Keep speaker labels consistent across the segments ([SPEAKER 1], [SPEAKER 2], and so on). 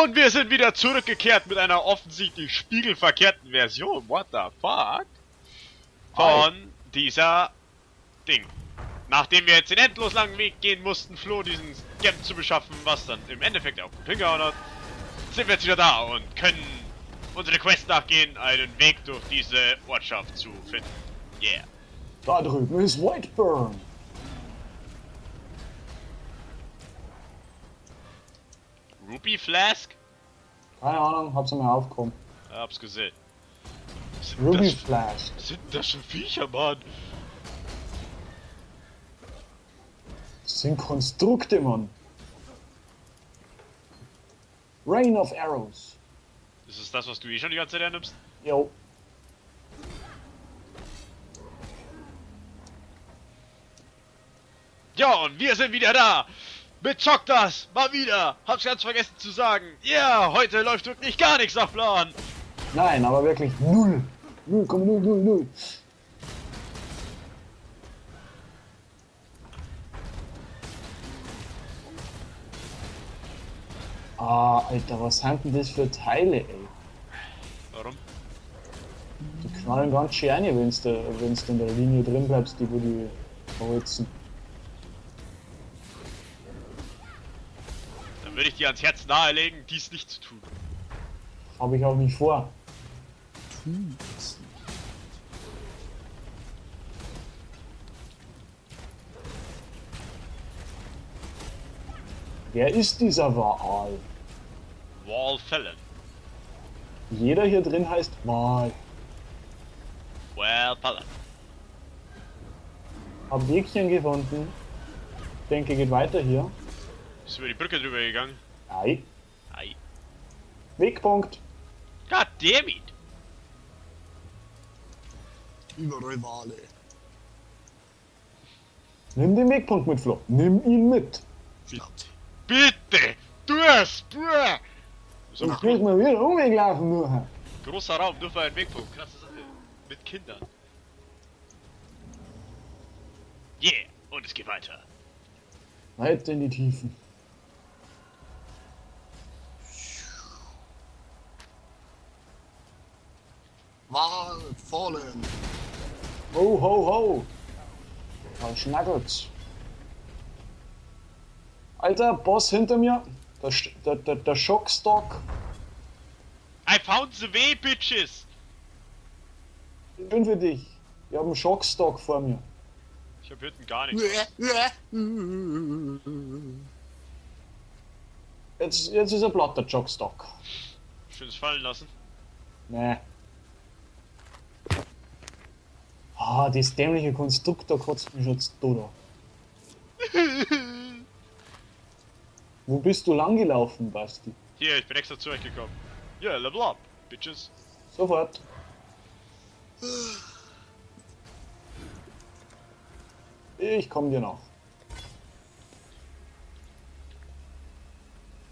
[SPEAKER 1] Und wir sind wieder zurückgekehrt mit einer offensichtlich spiegelverkehrten Version, what the fuck, von dieser Ding. Nachdem wir jetzt den endlos langen Weg gehen mussten, Flo diesen Scam zu beschaffen, was dann im Endeffekt auch gut hingehauen hat, sind wir jetzt wieder da und können unsere Quest nachgehen, einen Weg durch diese Ortschaft zu finden. Yeah.
[SPEAKER 2] Da drüben ist Whiteburn.
[SPEAKER 1] Ruby Flask?
[SPEAKER 2] Keine Ahnung, hab's mir aufgekommen.
[SPEAKER 1] Hab's gesehen. Sind
[SPEAKER 2] Ruby
[SPEAKER 1] das,
[SPEAKER 2] Flash.
[SPEAKER 1] sind das schon Viecher, Mann?
[SPEAKER 2] Das sind Konstrukte, Mann. Rain of Arrows.
[SPEAKER 1] Ist es das, was du eh schon die ganze Zeit hernimmst?
[SPEAKER 2] Jo.
[SPEAKER 1] Ja, und wir sind wieder da! Mit Choctas! Mal wieder! Hab's ganz vergessen zu sagen! Ja, yeah, heute läuft wirklich gar nichts nach Plan!
[SPEAKER 2] Nein, aber wirklich 0. 0,000. Ah, Alter, was sind denn das für Teile, ey?
[SPEAKER 1] Warum?
[SPEAKER 2] Die knallen ganz schön rein, wenn's du in der Linie drin bleibst, die wo die verholzen.
[SPEAKER 1] Dann würde ich dir ans Herz nahelegen, dies nicht zu tun.
[SPEAKER 2] Habe ich auch nicht vor. Wer ist dieser Waal?
[SPEAKER 1] Wallfällen.
[SPEAKER 2] Jeder hier drin heißt Waal.
[SPEAKER 1] Wallfällen.
[SPEAKER 2] Hab Wegchen gefunden. Denke, geht weiter hier.
[SPEAKER 1] Bist du über die Brücke drüber gegangen?
[SPEAKER 2] Ei.
[SPEAKER 1] Ei.
[SPEAKER 2] Wegpunkt.
[SPEAKER 1] God damn it!
[SPEAKER 3] Überall Wale.
[SPEAKER 2] Nimm den Wegpunkt mit, Flo. Nimm ihn mit.
[SPEAKER 3] Flott.
[SPEAKER 1] Bitte! Du hast! Bruh! So
[SPEAKER 2] Sonst müssen wir wieder Umweg laufen nur.
[SPEAKER 1] großer Raum, nur für einen Wegpunkt. Krasse Sache. Mit Kindern. Yeah! Und es geht weiter.
[SPEAKER 2] Weiter in die Tiefen.
[SPEAKER 3] Wal fallen.
[SPEAKER 2] Ho, ho, ho. Da schnackelt's. Alter, Boss hinter mir. Der Schockstock.
[SPEAKER 1] I found the way, bitches!
[SPEAKER 2] Ich bin für dich. Ich hab einen Schockstock vor mir.
[SPEAKER 1] Ich hab hinten gar nichts.
[SPEAKER 2] Jetzt ist er platt, der Schockstock.
[SPEAKER 1] Schönes fallen lassen.
[SPEAKER 2] Nee. Ah, das dämliche Konstrukt, da kotzt mich jetzt da. Wo bist du lang gelaufen, Basti?
[SPEAKER 1] Hier, ich bin extra zu euch gekommen. Ja, yeah, level up, bitches.
[SPEAKER 2] Sofort. Ich komm dir noch.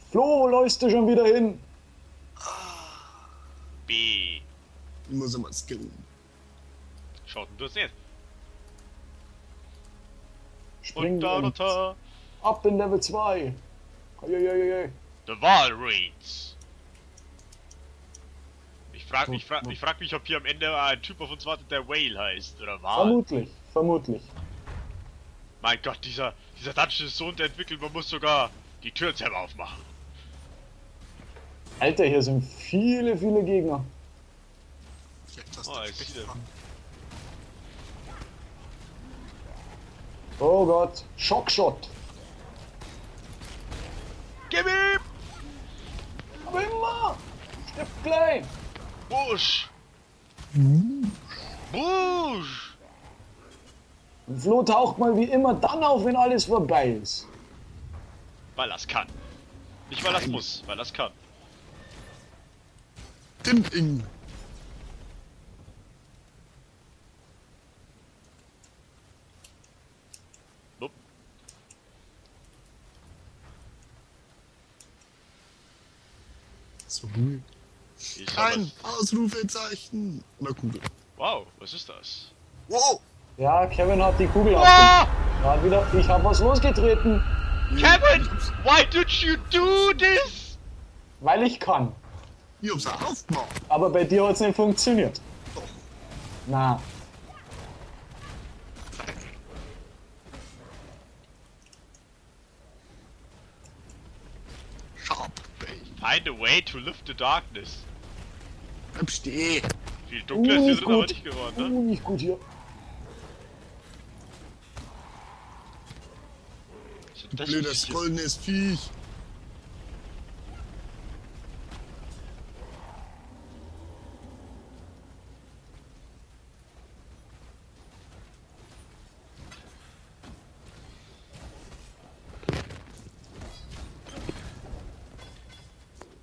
[SPEAKER 2] Flo, wo läufst du schon wieder hin?
[SPEAKER 1] B.
[SPEAKER 3] Muss immer skillen.
[SPEAKER 1] Schaut denn du es nicht?
[SPEAKER 2] Spring
[SPEAKER 1] Und da runter.
[SPEAKER 2] ab in Level 2. Eieieiei.
[SPEAKER 1] The Wall Raids. Ich frag mich, ob hier am Ende ein Typ auf uns wartet, der Whale heißt, oder Wal.
[SPEAKER 2] Vermutlich.
[SPEAKER 1] Mein Gott, dieser Dungeon ist so unterentwickelt, man muss sogar die Türen selber aufmachen.
[SPEAKER 2] Alter, hier sind viele Gegner.
[SPEAKER 3] Vielleicht hast
[SPEAKER 1] Oh,
[SPEAKER 3] du
[SPEAKER 1] ich
[SPEAKER 3] Pech
[SPEAKER 1] sehe.
[SPEAKER 3] gehabt.
[SPEAKER 2] Oh Gott, Schockshot.
[SPEAKER 1] Gib ihm!
[SPEAKER 2] Aber immer! Stirb gleich!
[SPEAKER 1] Busch! Busch!
[SPEAKER 2] Und Flo taucht mal wie immer dann auf, wenn alles vorbei ist.
[SPEAKER 1] Weil das kann. Nicht weil das muss, weil das kann.
[SPEAKER 3] Dimping.
[SPEAKER 1] Nope.
[SPEAKER 3] So gut.
[SPEAKER 1] Ich hab
[SPEAKER 3] Kein Ausrufezeichen. Na Kugel.
[SPEAKER 1] Wow, was ist das?
[SPEAKER 3] Wow.
[SPEAKER 2] Ja, Kevin hat die Kugel
[SPEAKER 1] Ah!
[SPEAKER 2] Gerade wieder, ich hab was losgetreten.
[SPEAKER 1] Kevin! Why did you do this?
[SPEAKER 2] Weil ich kann.
[SPEAKER 3] Ich hab's auch aufgemacht.
[SPEAKER 2] Aber bei dir hat es nicht funktioniert.
[SPEAKER 3] Doch.
[SPEAKER 2] Na,
[SPEAKER 3] Sharp, baby.
[SPEAKER 1] Find a way to lift the darkness.
[SPEAKER 3] Bleib stehen.
[SPEAKER 1] Viel dunkler ist hier
[SPEAKER 2] nicht
[SPEAKER 1] drin aber
[SPEAKER 2] gut.
[SPEAKER 1] nicht geworden, ne?
[SPEAKER 2] Nicht gut hier.
[SPEAKER 1] Was ist das
[SPEAKER 3] Blödes
[SPEAKER 1] hier?
[SPEAKER 3] goldenes Viech.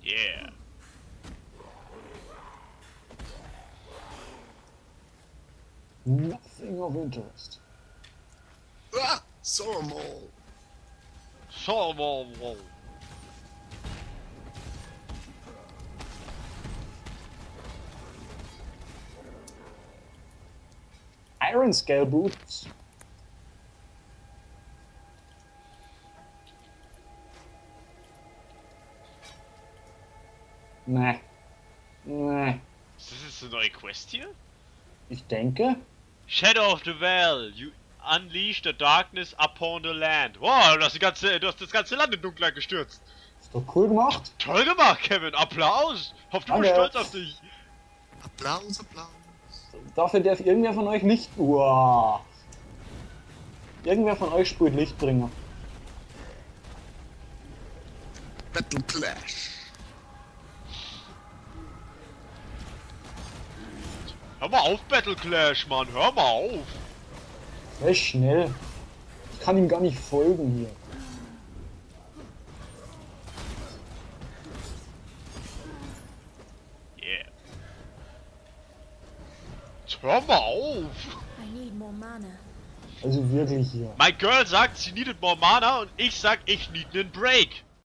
[SPEAKER 1] Yeah.
[SPEAKER 2] Nothing of interest.
[SPEAKER 3] Ah, Sormol.
[SPEAKER 1] Solomon.
[SPEAKER 2] Iron Scale Boots. Nee. Nee.
[SPEAKER 1] Ist das jetzt eine neue Quest hier?
[SPEAKER 2] Ich denke.
[SPEAKER 1] Shadow of the Veil, you unleash the darkness upon the land. Wow, du hast das ganze Land in Dunkelheit gestürzt.
[SPEAKER 2] Ist doch cool gemacht.
[SPEAKER 1] Toll gemacht, Kevin. Applaus. Hoffe, du bist
[SPEAKER 2] Danke.
[SPEAKER 1] stolz auf dich.
[SPEAKER 3] Applaus, Applaus.
[SPEAKER 2] Dafür darf irgendwer von euch Licht. Uah. Irgendwer von euch spielt Lichtbringer.
[SPEAKER 3] Battle Clash.
[SPEAKER 1] Hör mal auf, Battle Clash, Mann. Hör mal auf.
[SPEAKER 2] Er ist schnell. Ich kann ihm gar nicht folgen hier.
[SPEAKER 1] Yeah. Jetzt hör mal auf.
[SPEAKER 4] I need more mana.
[SPEAKER 2] Also wirklich hier.
[SPEAKER 1] My girl sagt, sie needed more Mana und ich sag, ich need nen Break.